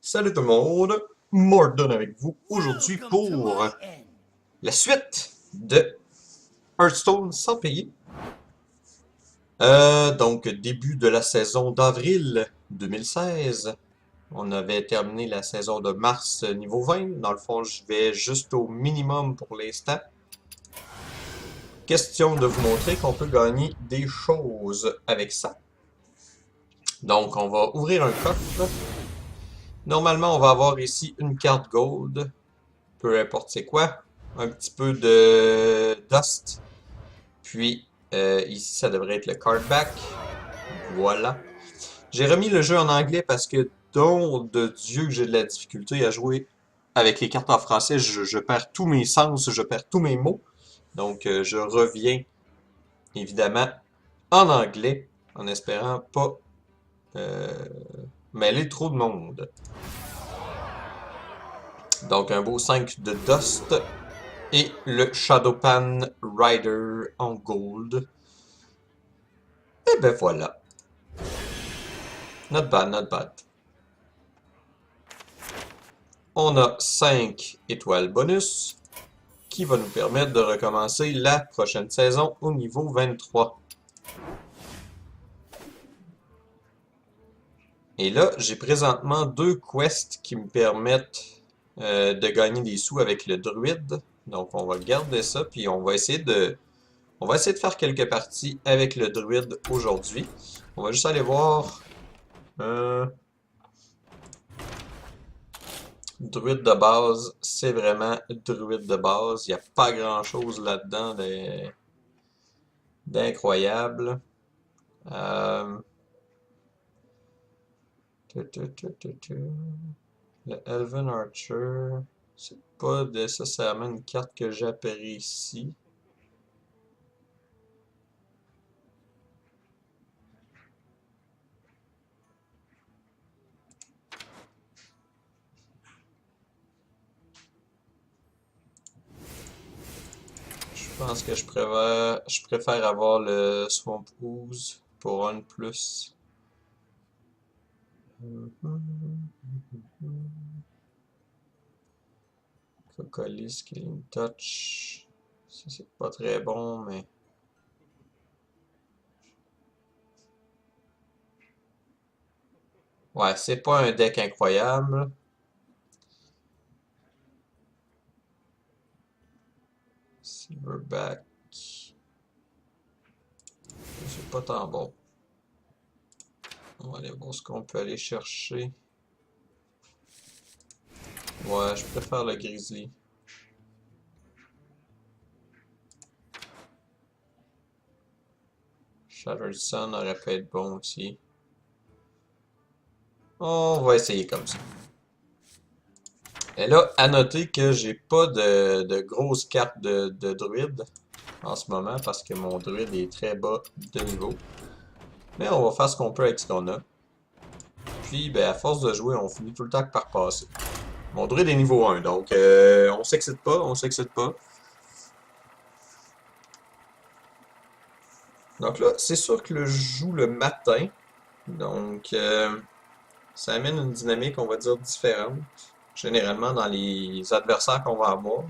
Salut tout le monde, Mordon avec vous aujourd'hui pour la suite de Hearthstone sans payer. Donc début de la saison d'avril 2016. On avait terminé la saison de mars niveau 20. Dans le fond, je vais juste au minimum pour l'instant. Question de vous montrer qu'on peut gagner des choses avec ça. Donc on va ouvrir un coffre. Normalement, on va avoir ici une carte gold. Peu importe c'est quoi. Un petit peu de dust. Puis ici, ça devrait être le card back. Voilà. J'ai remis le jeu en anglais parce que, don de Dieu, que j'ai de la difficulté à jouer avec les cartes en français. Je perds tous mes sens, je perds tous mes mots. Donc, je reviens, évidemment, en anglais, en espérant pas euh, mêler trop de monde. Donc, un beau 5 de Dust et le Shadowpan Rider en gold. Et ben voilà. Not bad, not bad. On a 5 étoiles bonus qui va nous permettre de recommencer la prochaine saison au niveau 23. Et là, j'ai présentement deux quests qui me permettent de gagner des sous avec le druide. Donc on va garder ça, puis on va essayer de faire quelques parties avec le druide aujourd'hui. On va juste aller voir druide de base, c'est vraiment druide de base. Il n'y a pas grand chose là-dedans d'incroyable. Euh, Le Elven Archer, c'est pas nécessairement une carte que j'apprécie. Je pense que je préfère avoir le Swamp Ooze pour un de plus. Cocolis, Killing Touch. Ça, c'est pas très bon, mais. Ouais, c'est pas un deck incroyable. Silverback. C'est pas tant bon. On va aller voir ce qu'on peut aller chercher. Ouais, je préfère le Grizzly. Shattered Sun aurait pu être bon aussi. On va essayer comme ça. Et là, à noter que j'ai pas de grosses cartes de druide en ce moment parce que mon druide est très bas de niveau. Mais on va faire ce qu'on peut avec ce qu'on a. Puis, ben, à force de jouer, on finit tout le temps par passer. Mon druide est niveau 1, donc on s'excite pas, on s'excite pas. Donc là, c'est sûr que je joue le matin. Donc, ça amène une dynamique, on va dire, différente. Généralement, dans les adversaires qu'on va avoir.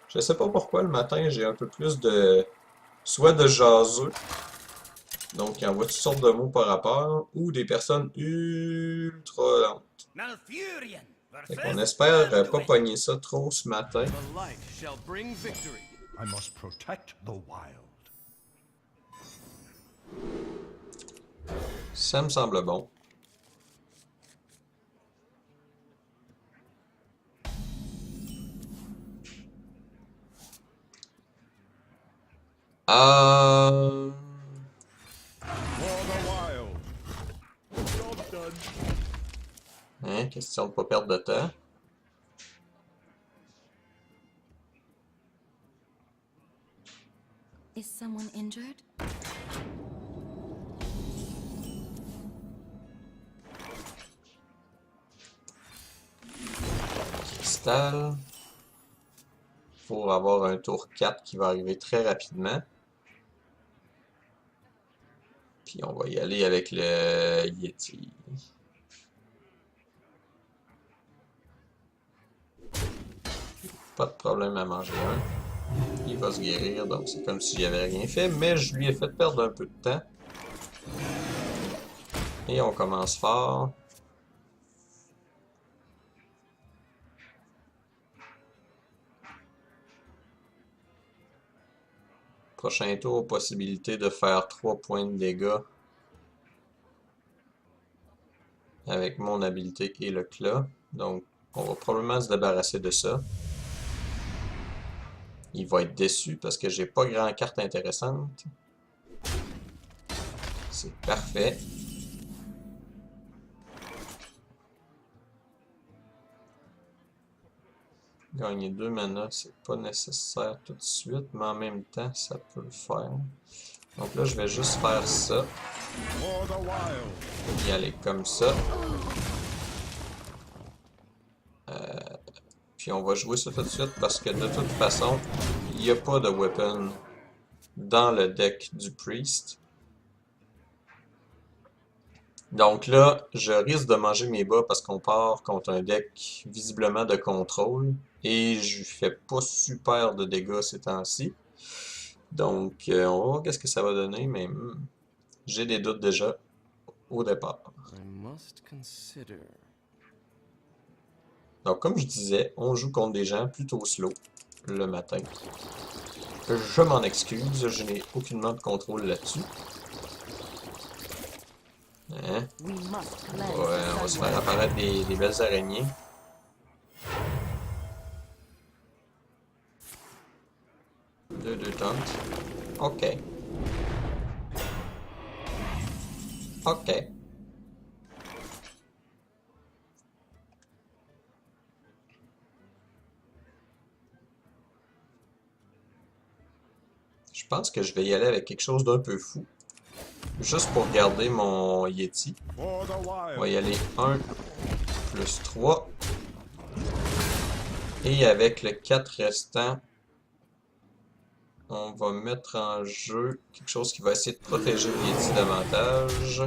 Je sais pas pourquoi, le matin, j'ai un peu plus de... soit de jaseux, donc il envoie toutes sortes de mots par rapport, ou des personnes ultra lentes. Fait qu'on espère pas pogner ça trop ce matin. Ça me semble bon. Euh... Hein, question de pas perdre de temps. Is someone injured? Cristal. Pour avoir un tour 4 qui va arriver très rapidement. Puis on va y aller avec le Yeti. Pas de problème à manger un. Il va se guérir, donc c'est comme si j'avais rien fait, mais je lui ai fait perdre un peu de temps. Et on commence fort. Prochain tour, possibilité de faire 3 points de dégâts avec mon habilité et le clat. Donc, on va probablement se débarrasser de ça. Il va être déçu parce que j'ai pas grand carte intéressante. C'est parfait. Gagner 2 mana, c'est pas nécessaire tout de suite, mais en même temps, ça peut le faire. Donc là, je vais juste faire ça. Y aller comme ça. Puis on va jouer ça tout de suite parce que de toute façon, il n'y a pas de weapon dans le deck du Priest. Donc là, je risque de manger mes bas parce qu'on part contre un deck visiblement de contrôle. Et je fais pas super de dégâts ces temps-ci. Donc, on va voir qu'est-ce que ça va donner, mais j'ai des doutes déjà au départ. Donc, comme je disais, on joue contre des gens plutôt slow le matin. Je m'en excuse, je n'ai aucunement de contrôle là-dessus. Hein? Ouais, on va se faire apparaître des belles araignées. Deux tentes. Ok. Ok. Je pense que je vais y aller avec quelque chose d'un peu fou. Juste pour garder mon Yeti. On va y aller 1 plus 3. Et avec le 4 restant, on va mettre en jeu quelque chose qui va essayer de protéger le Yeti davantage.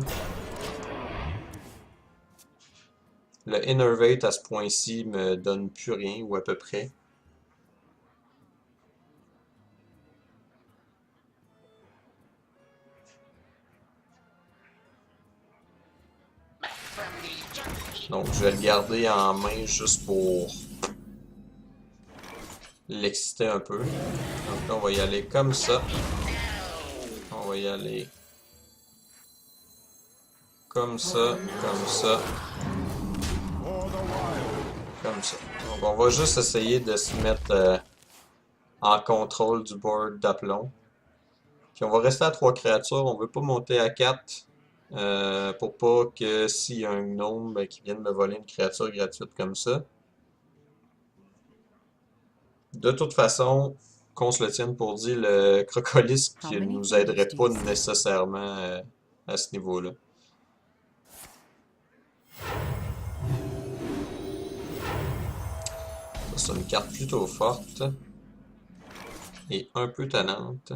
Le Innervate à ce point-ci me donne plus rien, ou à peu près. Donc je vais le garder en main juste pour l'exciter un peu. Donc là on va y aller comme ça. On va y aller comme ça, comme ça, comme ça. Donc on va juste essayer de se mettre en contrôle du board d'aplomb. Puis on va rester à 3 créatures, on veut pas monter à 4 pour pas que s'il y a un gnome qui vienne me voler une créature gratuite comme ça. De toute façon, qu'on se le tienne pour dit, le Crocolis qui nous aiderait pas nécessairement à ce niveau-là. C'est une carte plutôt forte et un peu tannante.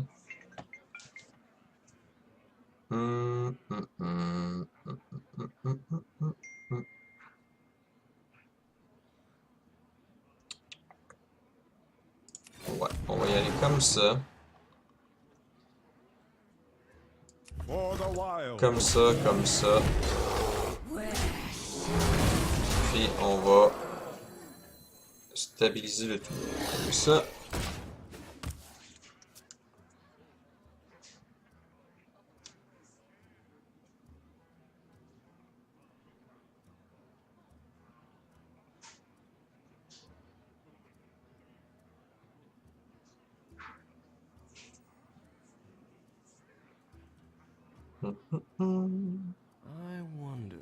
Ouais, on va y aller comme ça. Comme ça, comme ça. Puis on va stabiliser le tout. Comme ça. I wonder.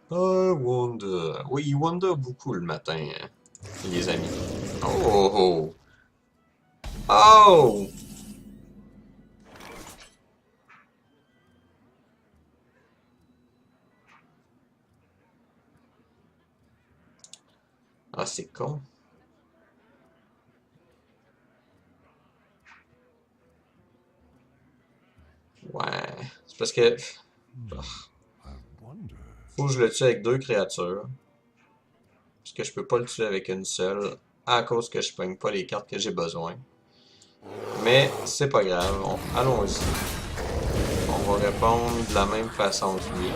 I wonder. Oui, il wonder beaucoup le matin, hein, les amis. Oh, oh. Oh! Ah, c'est con. Ouais. C'est parce que Faut que je le tue avec 2 créatures. Parce que je peux pas le tuer avec une seule. À cause que je pogne pas les cartes que j'ai besoin. Mais c'est pas grave. Allons-y. On va répondre de la même façon que lui.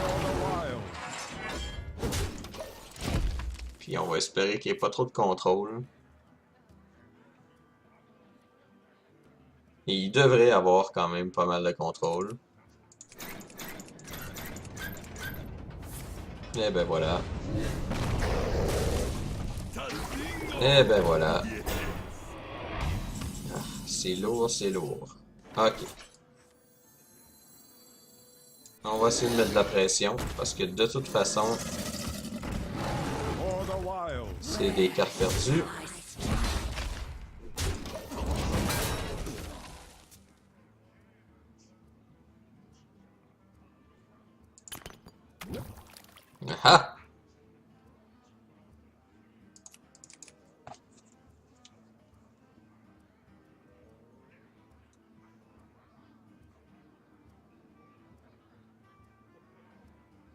Puis on va espérer qu'il n'y ait pas trop de contrôle. Et il devrait avoir quand même pas mal de contrôle. Et ben voilà. Et ben voilà. Ah, c'est lourd, c'est lourd. Ok. On va essayer de mettre de la pression, parce que de toute façon, c'est des cartes perdues. Ah!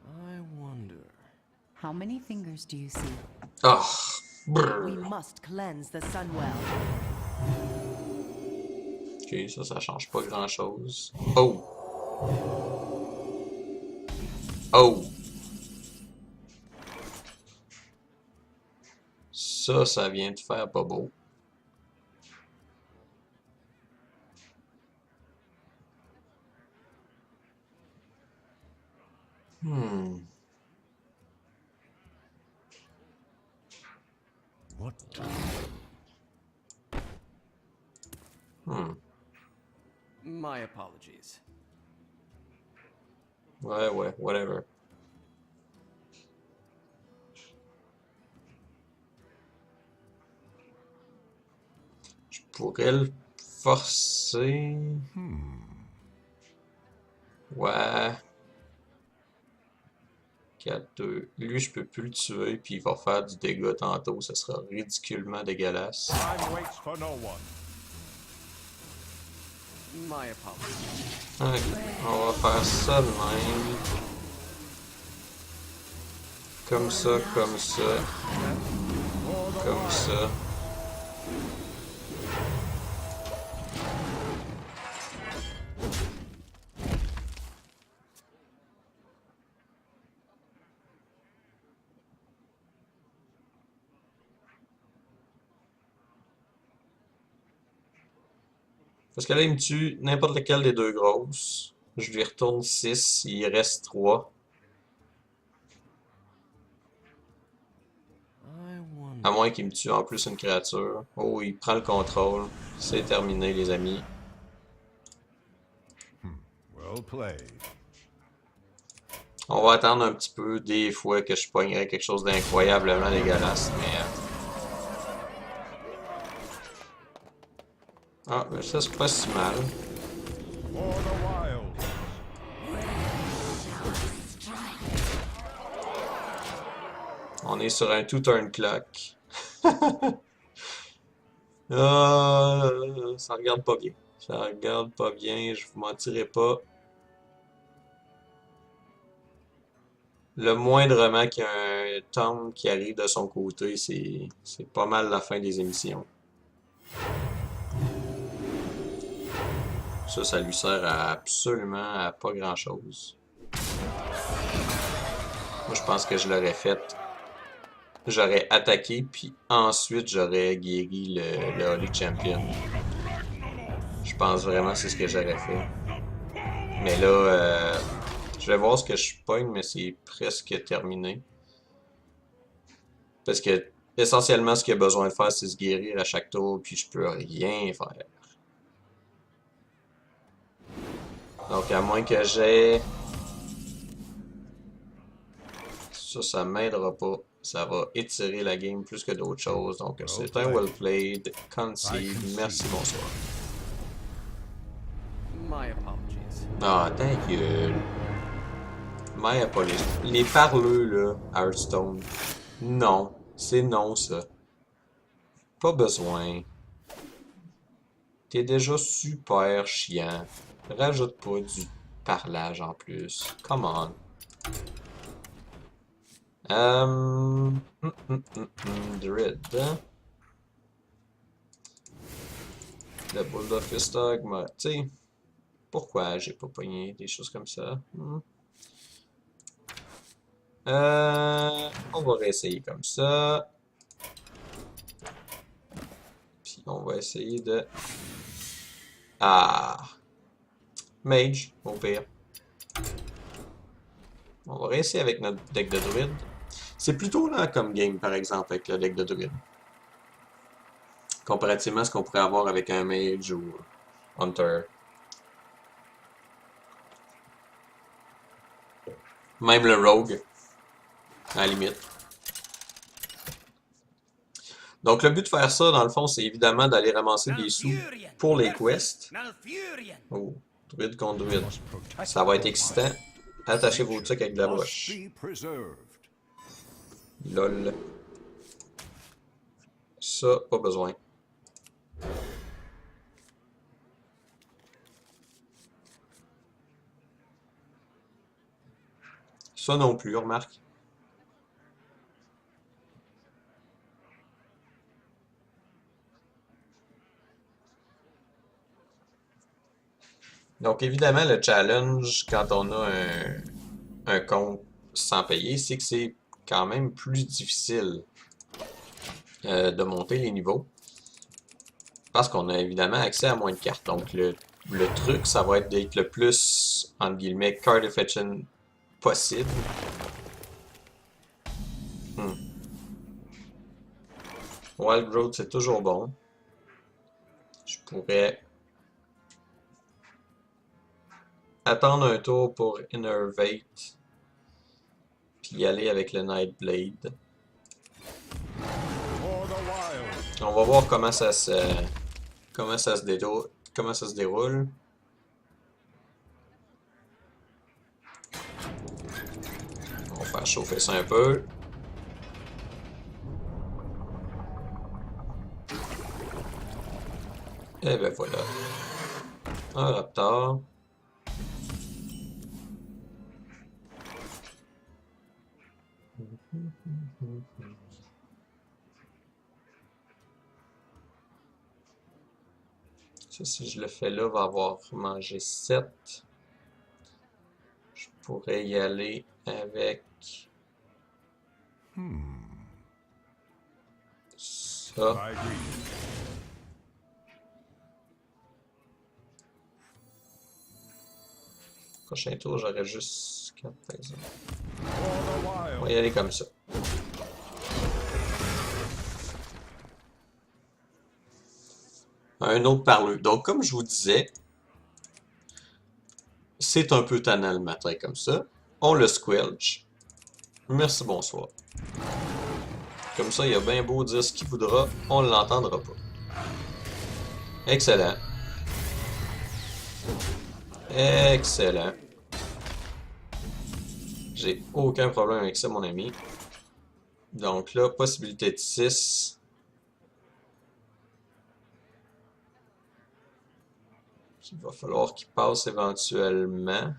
I wonder. How many fingers do you see? Ah! We Brrr. must cleanse the Sunwell. Ok, ça change pas grand-chose. Oh! Oh! Ça vient de faire pas beau. Hmm. What? Hmm. My apologies. Ouais, whatever. Je pourrais le forcer. Ouais. 4-2. Lui, je peux plus le tuer, puis il va faire du dégât tantôt. Ça sera ridiculement dégueulasse. Time waits for no one. My apologies. Ok, on va faire ça de même. Comme ça, comme ça. Comme ça. Parce que là, il me tue n'importe lequel des 2 grosses. Je lui retourne 6, il reste 3. I wonder. À moins qu'il me tue en plus une créature. Oh, il prend le contrôle. C'est terminé, les amis. Well played. On va attendre un petit peu, des fois que je pognerai quelque chose d'incroyablement dégueulasse, mais... Ah, mais ça c'est pas si mal. For the wild. On est sur un two-turn clock. Ça regarde pas bien. Ça regarde pas bien, je vous mentirai pas. Le moindrement qu'il y a un tombe qui arrive de son côté, c'est pas mal la fin des émissions. Ça lui sert absolument à pas grand-chose. Moi, je pense que je l'aurais fait. J'aurais attaqué, puis ensuite, j'aurais guéri le Holy Champion. Je pense vraiment que c'est ce que j'aurais fait. Mais là, je vais voir ce que je pogne, mais c'est presque terminé. Parce que, essentiellement, ce qu'il y a besoin de faire, c'est se guérir à chaque tour, puis je peux rien faire. Donc, à moins que j'ai... Ça m'aidera pas. Ça va étirer la game plus que d'autres choses. Donc, c'est un well played. Concede. Merci, bonsoir. My apologies. Ah, ta gueule. My apologies. Les parleux, là, Hearthstone. Non. C'est non, ça. Pas besoin. T'es déjà super chiant. Rajoute pas du parlage en plus. Come on. Druid. Le Bulldog Fistog, tu sais, pourquoi j'ai pas pogné des choses comme ça? On va réessayer comme ça. Puis on va essayer de... Ah! Mage, au pire. On va réessayer avec notre deck de druide. C'est plutôt lent comme game, par exemple, avec le deck de druide. Comparativement à ce qu'on pourrait avoir avec un mage ou hunter. Même le rogue, à la limite. Donc le but de faire ça, dans le fond, c'est évidemment d'aller ramasser des sous pour les quests. Oh, druide contre druide. Ça va être excitant. Attachez vos trucs avec de la broche. Lol. Ça, pas besoin. Ça non plus, remarque. Donc évidemment, le challenge, quand on a un compte sans payer, c'est que c'est quand même plus difficile de monter les niveaux. Parce qu'on a évidemment accès à moins de cartes. Donc le truc, ça va être d'être le plus, entre guillemets, card efficient possible. Wild Growth, c'est toujours bon. Je pourrais attendre un tour pour Innervate. Puis y aller avec le Nightblade. On va voir comment ça se déroule. On va faire chauffer ça un peu. Et ben voilà. Un raptor. Ça, si je le fais là, va avoir mangé 7. Je pourrais y aller avec ça. Prochain tour, j'aurais juste 4 par exemple. On va y aller comme ça. Un autre parleux. Donc, comme je vous disais, c'est un peu tannant le matin comme ça. On le squelch. Merci, bonsoir. Comme ça, il a bien beau dire ce qu'il voudra, on ne l'entendra pas. Excellent. Excellent. J'ai aucun problème avec ça, mon ami. Donc là, possibilité de 6. Il va falloir qu'il passe éventuellement.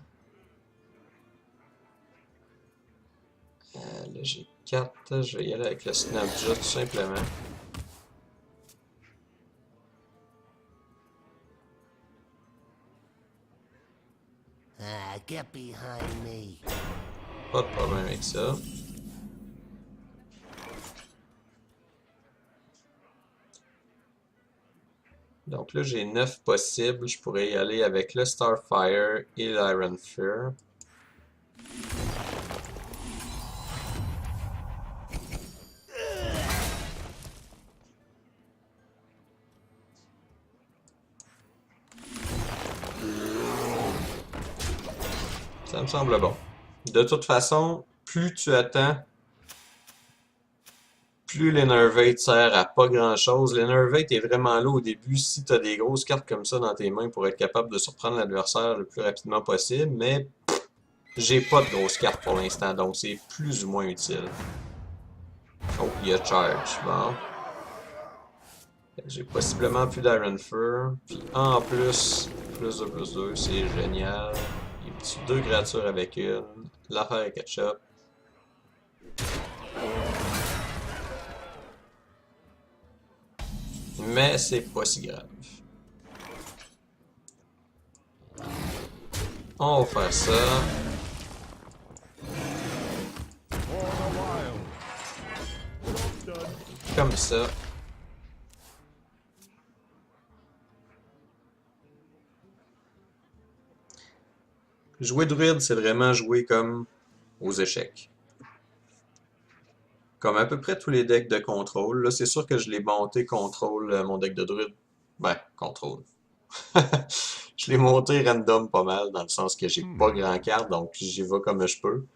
Là, j'ai 4. Je vais y aller avec le Snapjot tout simplement. Get behind me. Pas de problème avec ça. Donc là, j'ai 9 possibles. Je pourrais y aller avec le Starfire et l'Iron Fear. Ça me semble bon. De toute façon, plus tu attends, plus l'Innervate sert à pas grand chose. L'Innervate est vraiment là au début si tu as des grosses cartes comme ça dans tes mains pour être capable de surprendre l'adversaire le plus rapidement possible, mais j'ai pas de grosses cartes pour l'instant, donc c'est plus ou moins utile. Oh, il y a Charge, bon. J'ai possiblement plus d'Iron Fur, puis en plus, plus de plus 2, c'est génial. Il est tue 2 créatures avec une. L'affaire est ketchup. Mais c'est pas si grave. On va faire ça. For the wild. Comme ça. Jouer druide, c'est vraiment jouer comme aux échecs. Comme à peu près tous les decks de contrôle. Là, c'est sûr que je l'ai monté contrôle, mon deck de druide. Ben, contrôle. Je l'ai monté random pas mal, dans le sens que j'ai pas grand carte, donc j'y vais comme je peux.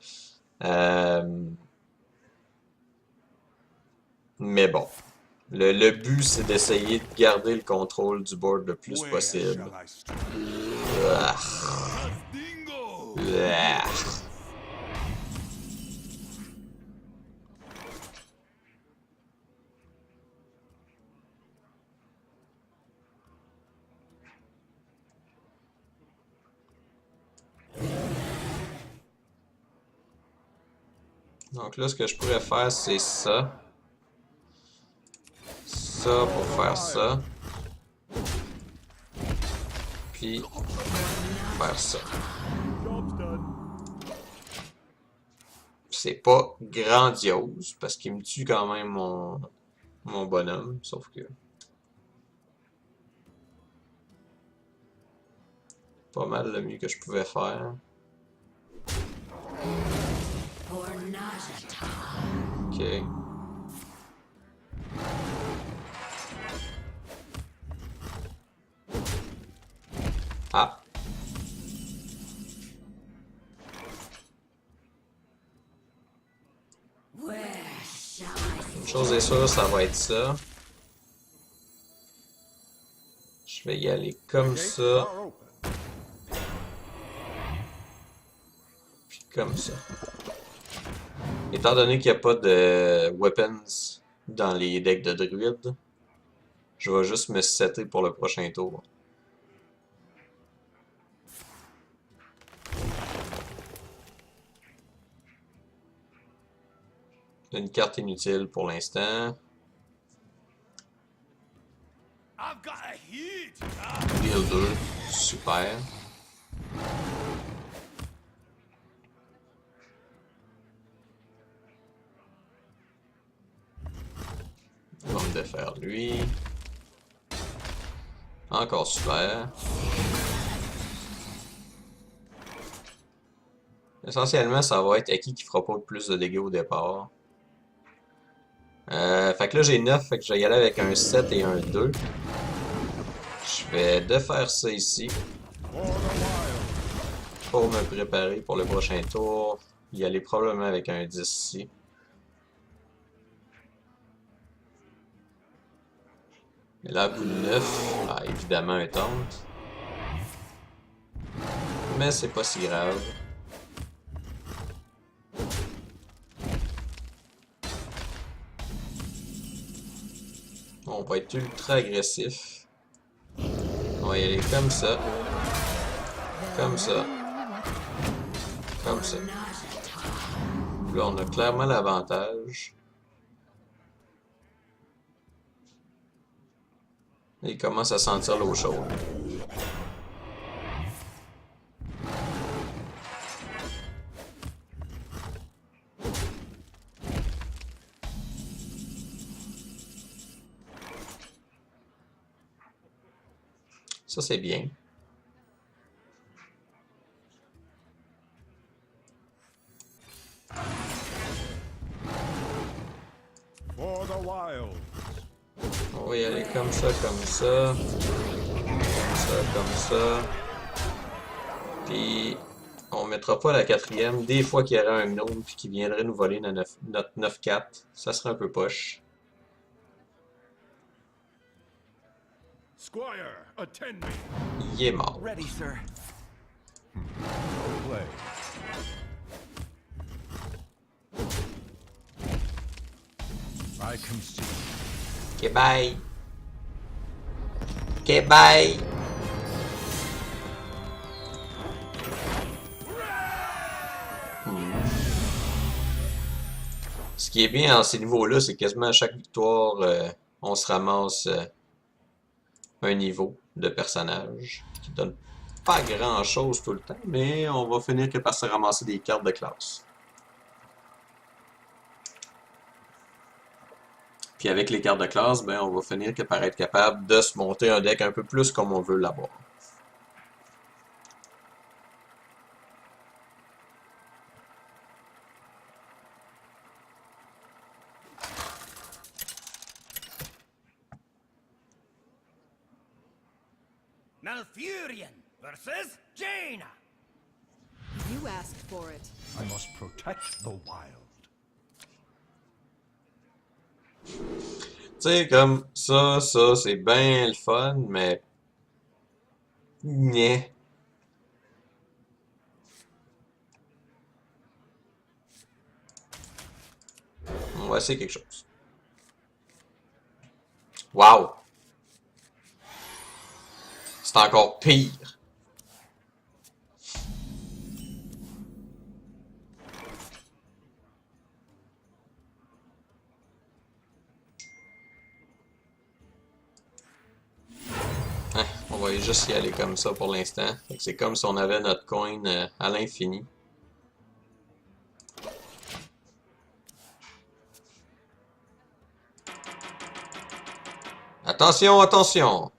Mais bon. Le but, c'est d'essayer de garder le contrôle du board le plus Where possible. shall I strike? Ah. Dingo! Ah. Donc là, ce que je pourrais faire, c'est ça. Ça pour faire ça. Puis faire ça. Job's done. C'est pas grandiose, parce qu'il me tue quand même mon bonhomme, sauf que... Pas mal le mieux que je pouvais faire. Ok. Ah. Une chose est sûre, ça va être ça. Je vais y aller comme Gates ça, are open. puis comme ça. Étant donné qu'il n'y a pas de weapons dans les decks de druide, je vais juste me setter pour le prochain tour. Une carte inutile pour l'instant. I've got a hit. Heal 2, super. On va me défaire lui. Encore super. Essentiellement, ça va être Aki qui fera pas plus de dégâts au départ. Fait que là j'ai 9, fait que je vais y aller avec un 7 et un 2. Je vais défaire ça ici. For the wild. Pour me préparer pour le prochain tour. Y aller probablement avec un 10 ici. Et là, coup de 9, ah, évidemment un taunt. Mais c'est pas si grave. On va être ultra agressif. On va y aller comme ça. Comme ça. Comme ça. Là, on a clairement l'avantage. Il commence à sentir l'eau chaude. Ça, c'est bien. For the wild. On va y aller comme ça, comme ça. Comme ça, comme ça. Puis, on mettra pas la quatrième. Des fois qu'il y aurait un gnome puis qui viendrait nous voler notre 9-4. Ça serait un peu poche. Squire, attend me. Il est mort. Ready, sir. Well played. I concede. Ok, bye. Ok, bye. Ce qui est bien dans ces niveaux-là, c'est quasiment à chaque victoire, on se ramasse un niveau de personnage qui donne pas grand-chose tout le temps, mais on va finir que par se ramasser des cartes de classe. Puis avec les cartes de classe, ben, on va finir que par être capable de se monter un deck un peu plus comme on veut l'avoir. Malfurion versus Jaina. You asked for it. I must protect the wild. Tu sais, comme ça, c'est bien le fun, mais... Nyeh. On va essayer quelque chose. Wow! C'est encore pire. Hein, on va juste y aller comme ça pour l'instant. C'est comme si on avait notre coin à l'infini. Attention, attention!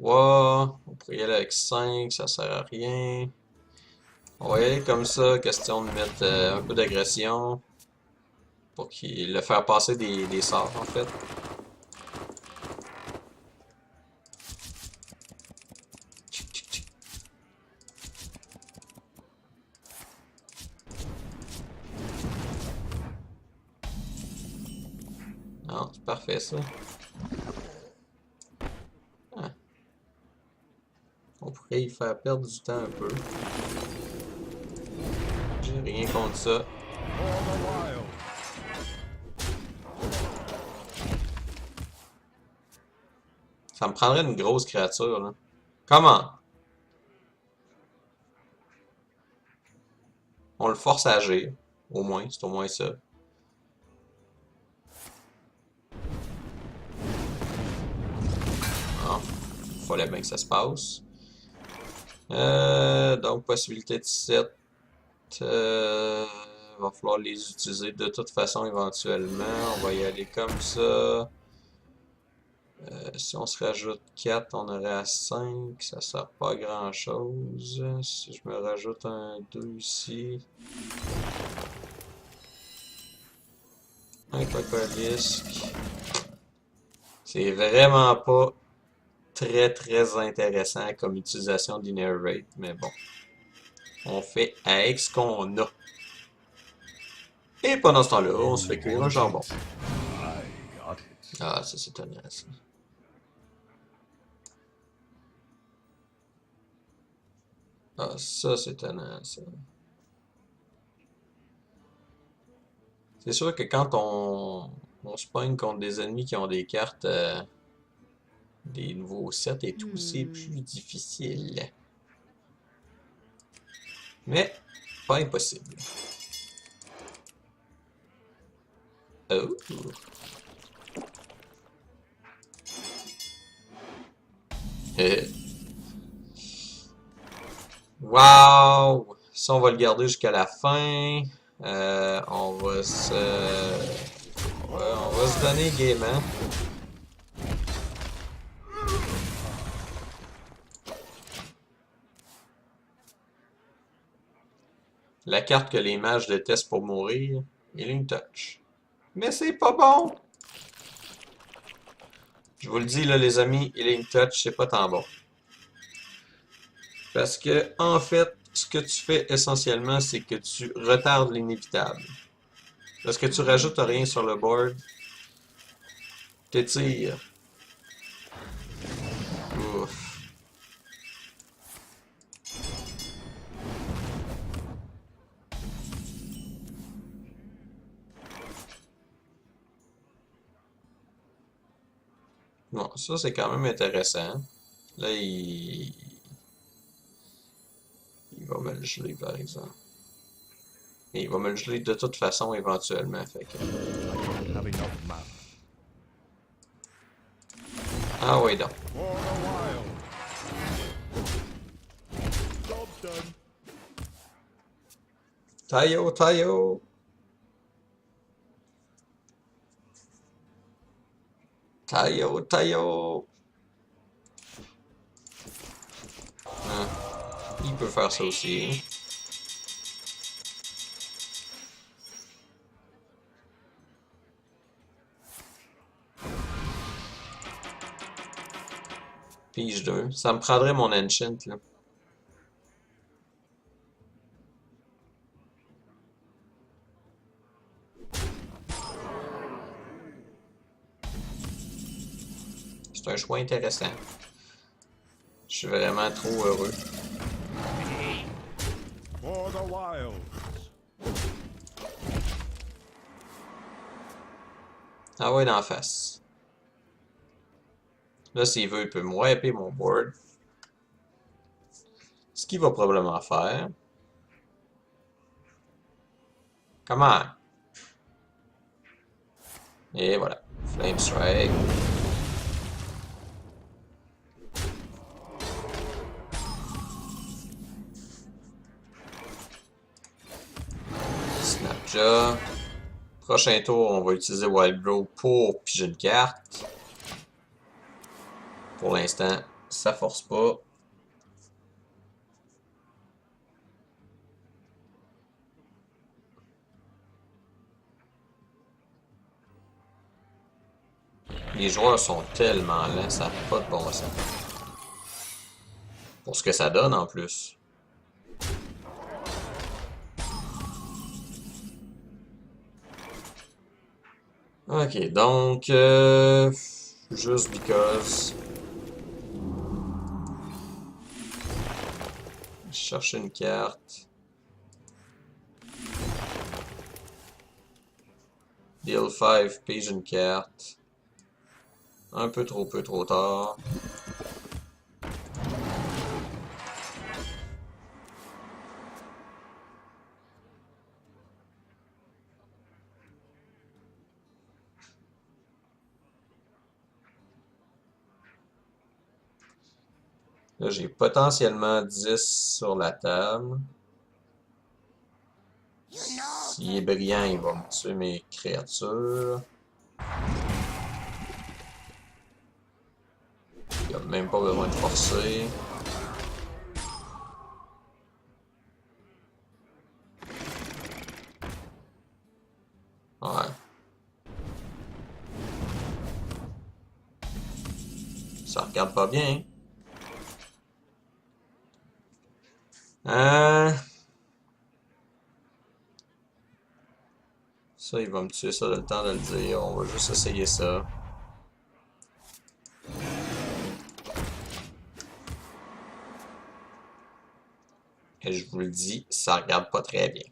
On pourrait y aller avec 5, ça sert à rien. On va y aller comme ça, question de mettre un peu d'agression. Pour qu'il le faire passer des sorts en fait. Non, c'est parfait ça. Ah. On pourrait y faire perdre du temps un peu. J'ai rien contre ça. For the wild. Ça me prendrait une grosse créature là. Comment? On le force à agir. Au moins, c'est au moins ça. Ah, fallait bien que ça se passe. Donc, possibilité de 7. Va falloir les utiliser de toute façon éventuellement. On va y aller comme ça. Si on se rajoute 4, on aurait à 5. Ça sert pas à grand chose. Si je me rajoute un 2 ici. Un cocolisque. C'est vraiment pas très intéressant comme utilisation d'Innervate, mais bon. On fait avec ce qu'on a. Et pendant ce temps-là, on se fait cuire un jambon. I got it. Ah, ça c'est étonnant ça. Ah, ça c'est étonnant ça. C'est sûr que quand on se pogne contre des ennemis qui ont des cartes, des nouveaux sets et tout, c'est plus difficile. Mais, pas impossible. Oh. Wow! Ça, on va le garder jusqu'à la fin. On va se... Ouais, on va se donner gaiement. La carte que les mages détestent pour mourir, Healing Touch. Mais c'est pas bon! Je vous le dis là les amis, Healing Touch c'est pas tant bon. Parce que en fait, ce que tu fais essentiellement, c'est que tu retardes l'inévitable. Parce que tu rajoutes rien sur le board, t'étires. Ouf. Bon, ça c'est quand même intéressant. Là, il va me le geler, par exemple. Et il va me le geler de toute façon, éventuellement. Fait que... I don't have enough mana. Ah oui, donc. For the wild. Job's done. Tayo, Tayo! Tayo, Tayo! Ah, il peut faire ça aussi. Pige 2. Ça me prendrait mon enchant, là. C'est un choix intéressant. Je suis vraiment trop heureux. For the wilds. Ah ouais, d'en face. Là, s'il veut, il peut me wiper mon board. Ce qu'il va probablement faire. Comment? Et voilà. Flame Strike. Snapjaw. Prochain tour, on va utiliser Wild Grow pour piger une carte. Pour l'instant, ça force pas. Les joueurs sont tellement lents, ça n'a pas de bon sens. Pour ce que ça donne en plus. Ok, donc... juste because... Chercher une carte. Deal 5, pige une carte. Un peu trop tard. Là, j'ai potentiellement 10 sur la table. S'il est brillant, il va me tuer mes créatures. Il a même pas besoin de forcer. Ouais. Ça regarde pas bien. Ça, il va me tuer ça le temps de le dire. On va juste essayer ça. Et je vous le dis, ça regarde pas très bien.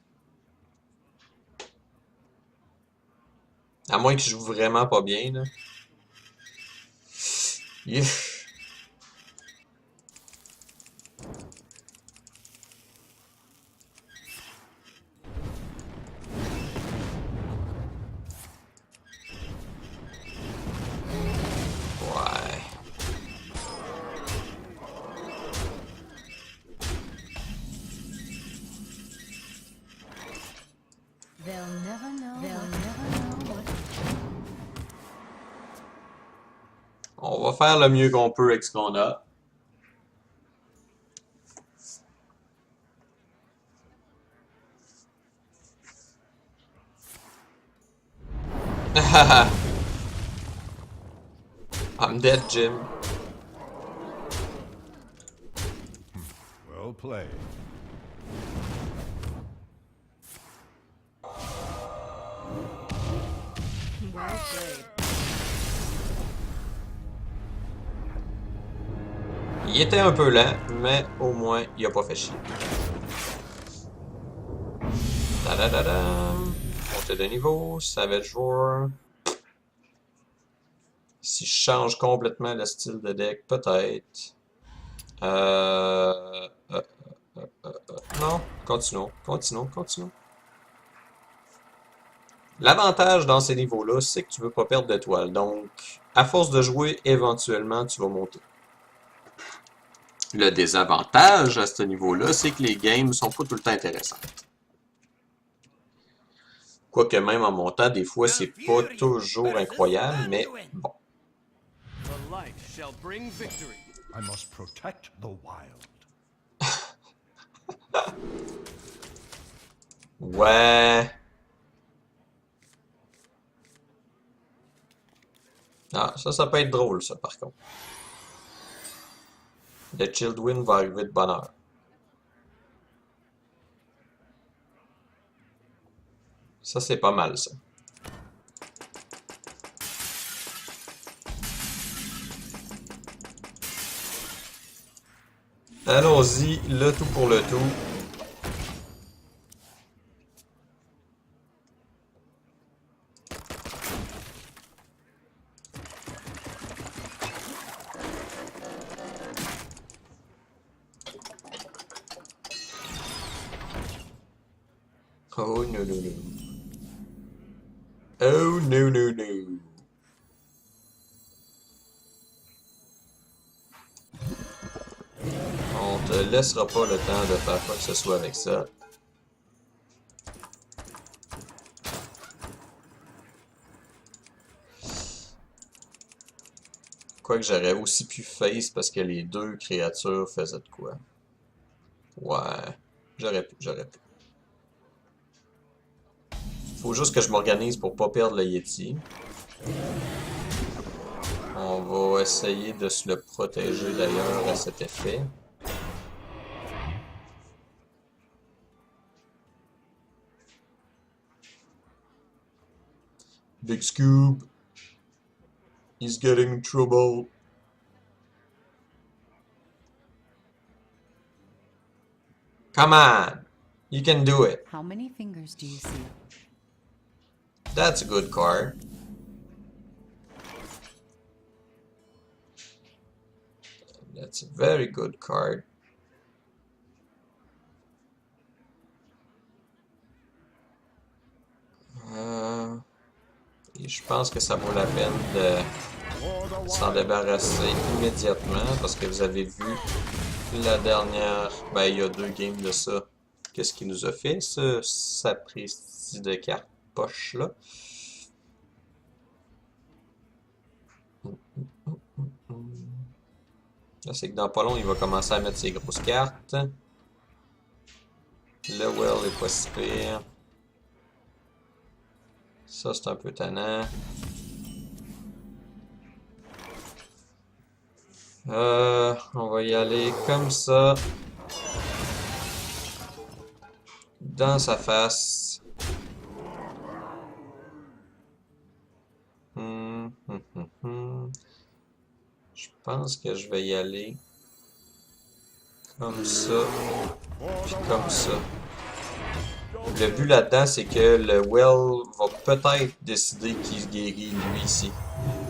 À moins que je joue vraiment pas bien, là. Yeah. Ouais. They'll never know. They'll never know what. On va faire le mieux qu'on peut avec ce qu'on a. I'm dead, Jim. Well played. Well played. Il était un peu lent, mais au moins, il a pas fait chier. Tadadadam. Montée de niveau, Savage Roar. Si je change complètement le style de deck, peut-être. Non, continuons. L'avantage dans ces niveaux-là, c'est que tu veux pas perdre d'étoiles. Donc, à force de jouer, éventuellement, tu vas monter. Le désavantage à ce niveau-là, c'est que les games sont pas tout le temps intéressantes. Quoique même en montant, des fois, c'est pas toujours incroyable, mais bon. The light shall bring victory. I must protect the wild. Ouais. Ah, ça peut être drôle, ça, par contre. Le Childwin va arriver de bonne heure. Ça, c'est pas mal, ça. Allons-y, le tout pour le tout. Oh no no no. Oh no no no. On te laissera pas le temps de faire quoi que ce soit avec ça. Quoique j'aurais aussi pu face parce que les deux créatures faisaient de quoi. Ouais, j'aurais pu. Faut juste que je m'organise pour pas perdre le Yeti. On va essayer de se le protéger d'ailleurs à cet effet. Big Scoop. He's getting in trouble. Come on! You can do it. How many fingers do you see? That's a good card. That's a very good card. Et je pense que ça vaut la peine de s'en débarrasser immédiatement parce que vous avez vu la dernière, ben il y a 2 games de ça. Qu'est-ce qu'il nous a fait, ce sapristi de carte poche là? Là, c'est que dans pas long, il va commencer à mettre ses grosses cartes. Le Well est pas si pire. Ça, c'est un peu tannant. On va y aller comme ça. Dans sa face. Je pense que je vais y aller comme ça, puis comme ça. Le but là-dedans, c'est que le Well va peut-être décider qu'il se guérit lui ici.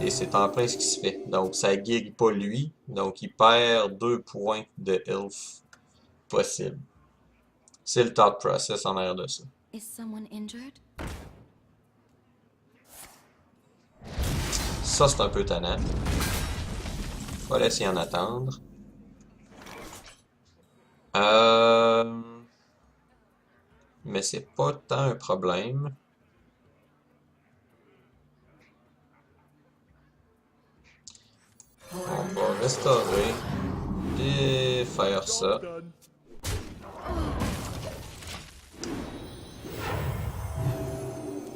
Et c'est en plein ce qui se fait. Donc ça guérit pas lui, donc il perd 2 points de health possible. C'est le thought process en arrière de ça. Is someone injured? Ça, c'est un peu tannant. Faut laisser en attendre. Mais c'est pas tant un problème. On va restaurer et faire ça. Done.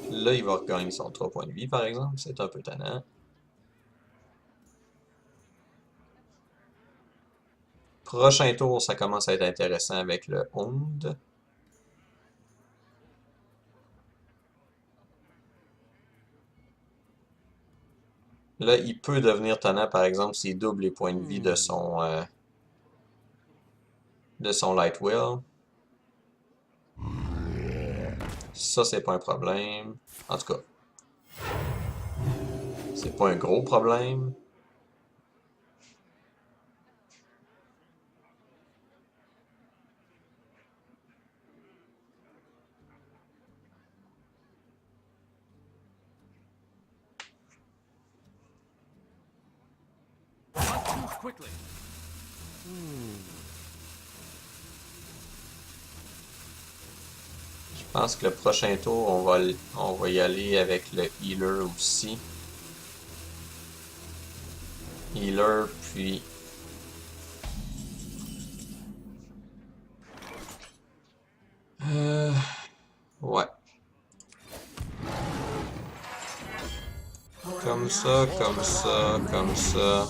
Là, il va regagner son 3 points de vie, par exemple. C'est un peu tannant. Prochain tour, ça commence à être intéressant avec le Hound. Là, il peut devenir tannant, par exemple, s'il double les points de vie de son Light Will. Ça, c'est pas un problème. En tout cas, c'est pas un gros problème. quickly. Je pense que le prochain tour, on va y aller avec le healer aussi. Healer, puis... Ouais. Comme ça, comme ça, comme ça.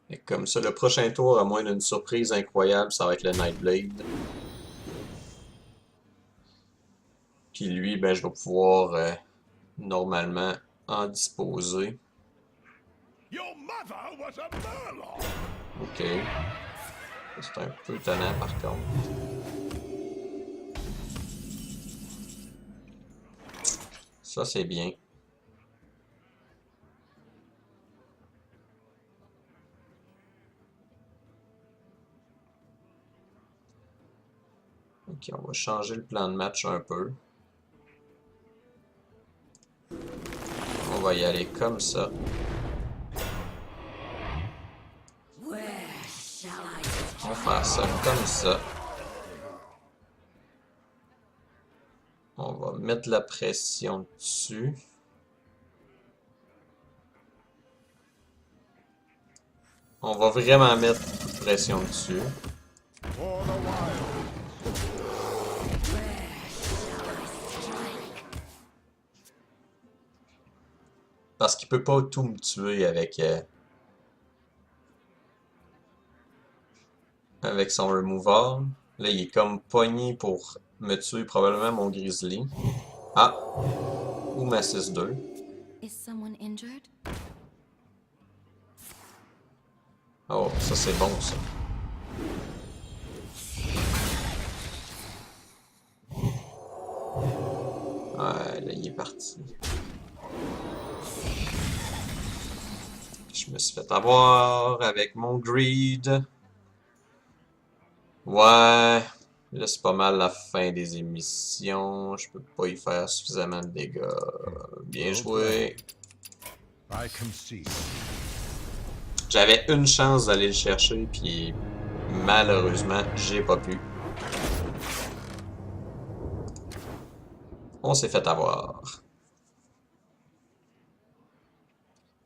Et comme ça, le prochain tour, à moins d'une surprise incroyable, ça va être le Nightblade. Puis lui, ben, je vais pouvoir normalement en disposer. Your mother was a Murloc! Ok. C'est un peu étonnant par contre. Ça, c'est bien. Ok, on va changer le plan de match un peu. On va y aller comme ça. On va faire ça comme ça. On va mettre la pression dessus. On va vraiment mettre beaucoup de pression dessus. For the wild. Parce qu'il peut pas tout me tuer avec son removal. Là, il est comme pogné pour me tuer probablement mon grizzly. Ah! Ou ma 6-2. Is someone injured? Oh, ça c'est bon ça. Ouais, là il est parti. Je me suis fait avoir avec mon greed. Ouais, là c'est pas mal la fin des émissions. Je peux pas y faire suffisamment de dégâts. Bien joué. I concede. J'avais une chance d'aller le chercher, puis malheureusement, j'ai pas pu. On s'est fait avoir.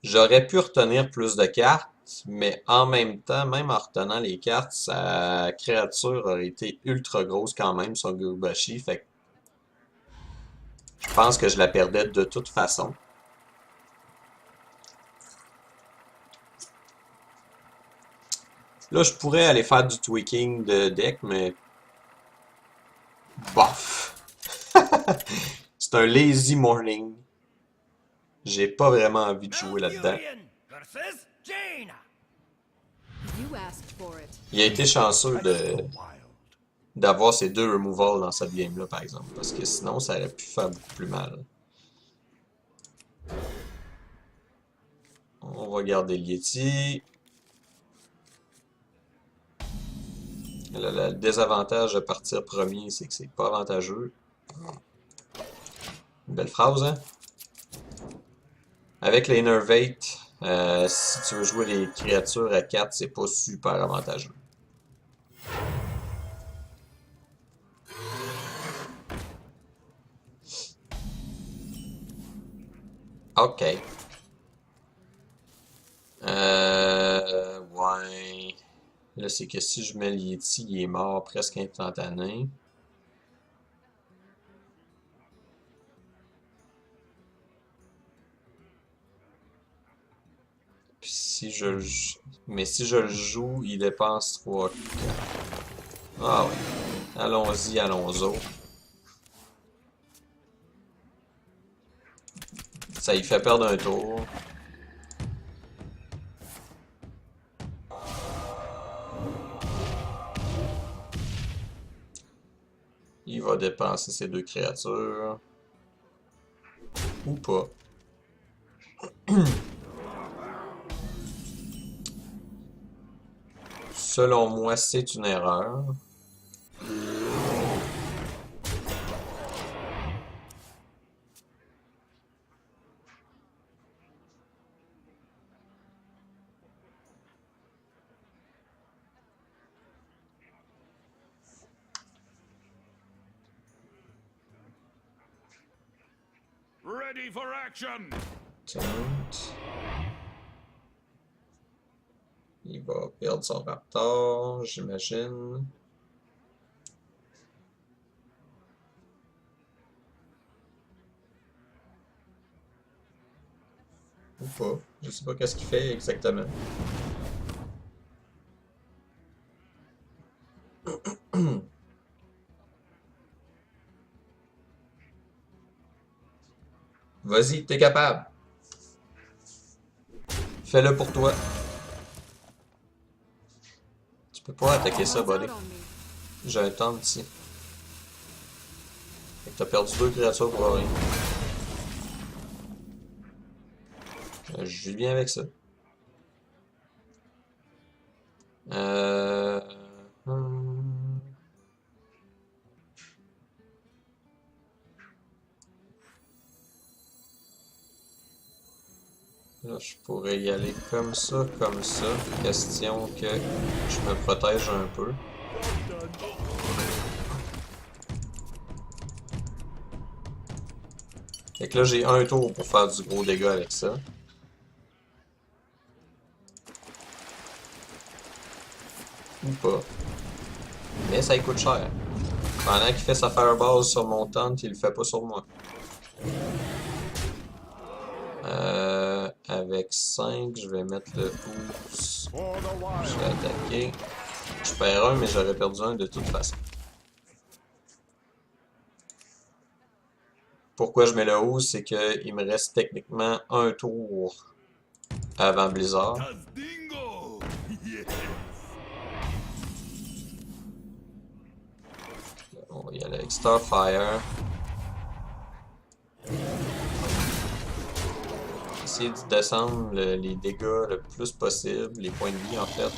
J'aurais pu retenir plus de cartes, mais en même temps, même en retenant les cartes, sa créature aurait été ultra grosse quand même, son Gurubashi, fait que je pense que je la perdais de toute façon. Là, je pourrais aller faire du tweaking de deck, mais... bof! C'est un lazy morning. J'ai pas vraiment envie de jouer là-dedans. Malfurion versus Jaina. You asked for it. Il a été chanceux The wild. d'avoir ces deux removals dans cette game-là, par exemple. Parce que sinon, ça aurait pu faire beaucoup plus mal. On va garder le Yeti. Le désavantage de partir premier, c'est que c'est pas avantageux. Une belle phrase, hein? Avec les Nervate, si tu veux jouer les créatures à 4, c'est pas super avantageux. Ok. Ouais. Là, c'est que si je mets le Yeti, il est mort presque instantané. Puis si je le mais si je le joue, il dépense 3 4. Ah ouais. Allons-y, allons-y. Ça y fait perdre un tour. Il va dépenser ces deux créatures. Ou pas. Selon moi, c'est une erreur. Ready for action! Taunt. Il va perdre son raptor, j'imagine. Ou pas. Je sais pas qu'est-ce qu'il fait exactement. Vas-y, t'es capable. Fais-le pour toi. Tu peux pas attaquer ça, What's buddy. out on me? J'ai un taunt ici. Fait que t'as perdu 2 créatures pour rien. Je vis bien avec ça. Euh... hmm. Là, je pourrais y aller comme ça, comme ça. Question que je me protège un peu. Fait que là, j'ai un tour pour faire du gros dégât avec ça. Ou pas. Mais ça coûte cher. Pendant qu'il fait sa fireball sur mon taunt, il le fait pas sur moi. Avec 5, je vais mettre le pouce. For the wild! Je vais attaquer. Je perds un, mais j'aurais perdu un de toute façon. Pourquoi je mets le housse, c'est qu'il me reste techniquement un tour avant Blizzard. As dingo! Yes! On va y aller avec Starfire. Essayer de descendre les dégâts le plus possible, les points de vie en fait.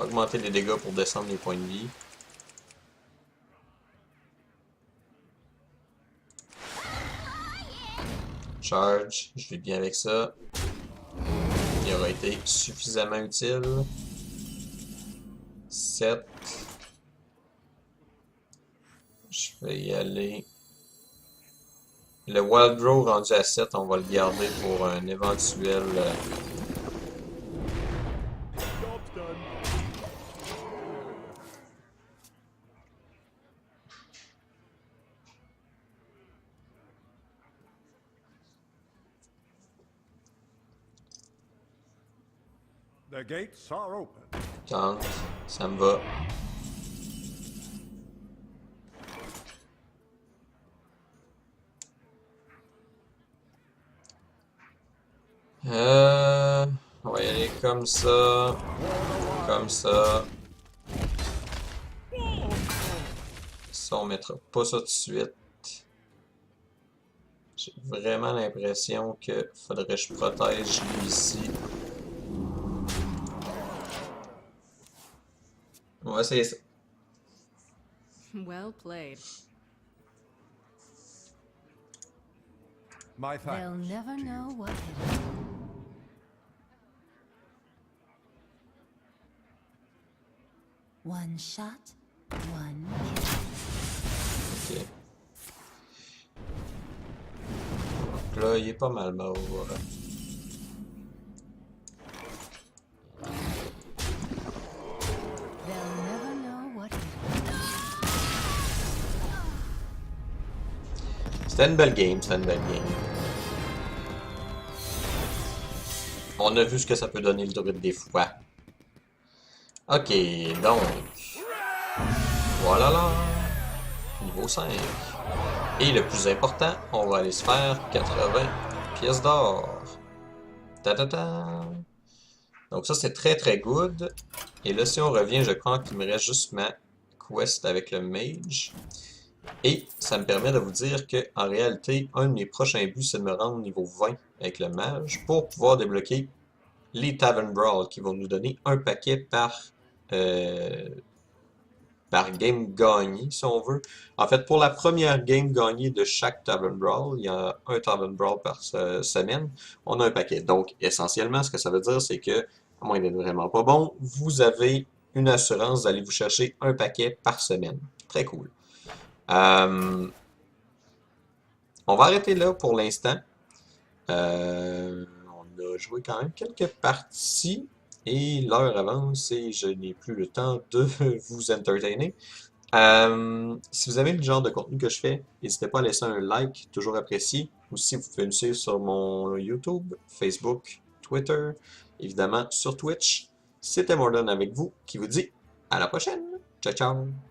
Augmenter les dégâts pour descendre les points de vie. Charge, je vais bien avec ça. Il aura été suffisamment utile. 7. Je vais y aller. Le Wild Grow rendu à 7, on va le garder pour un éventuel... Job's done. The gates are open. taunt. Ça me va. On va y aller comme ça. Comme ça. Ça, on mettra pas ça tout de suite. J'ai vraiment l'impression que faudrait que je protège lui ici. On va essayer ça. Well played. My thanks. They'll never to you. know what hit 'em. One shot, one kill. Ok. Donc là, il est pas mal mort. They'll never know what hit 'em. C'était une belle game, c'était une belle game. On a vu ce que ça peut donner le druide des fois. Ok, donc... Voilà là. Niveau 5. Et le plus important, on va aller se faire 80 pièces d'or. Ta-ta-ta. Donc ça, c'est très très good. Et là, si on revient, je crois qu'il me reste juste ma quest avec le mage. Et ça me permet de vous dire que en réalité, un de mes prochains buts, c'est de me rendre au niveau 20 avec le mage pour pouvoir débloquer les Tavern Brawl qui vont nous donner un paquet par par game gagné, si on veut. En fait, pour la première game gagnée de chaque Tavern Brawl, il y a un Tavern Brawl par semaine, on a un paquet. Donc, essentiellement, ce que ça veut dire, c'est que, à moins d'être vraiment pas bon, vous avez une assurance d'aller vous chercher un paquet par semaine. Très cool. On va arrêter là pour l'instant. On a joué quand même quelques parties. Et l'heure avance et je n'ai plus le temps de vous entertainer. Si vous aimez le genre de contenu que je fais, n'hésitez pas à laisser un like, toujours apprécié. Aussi, vous pouvez me suivre sur mon YouTube, Facebook, Twitter, évidemment sur Twitch. C'était Morden avec vous qui vous dit à la prochaine. Ciao, ciao!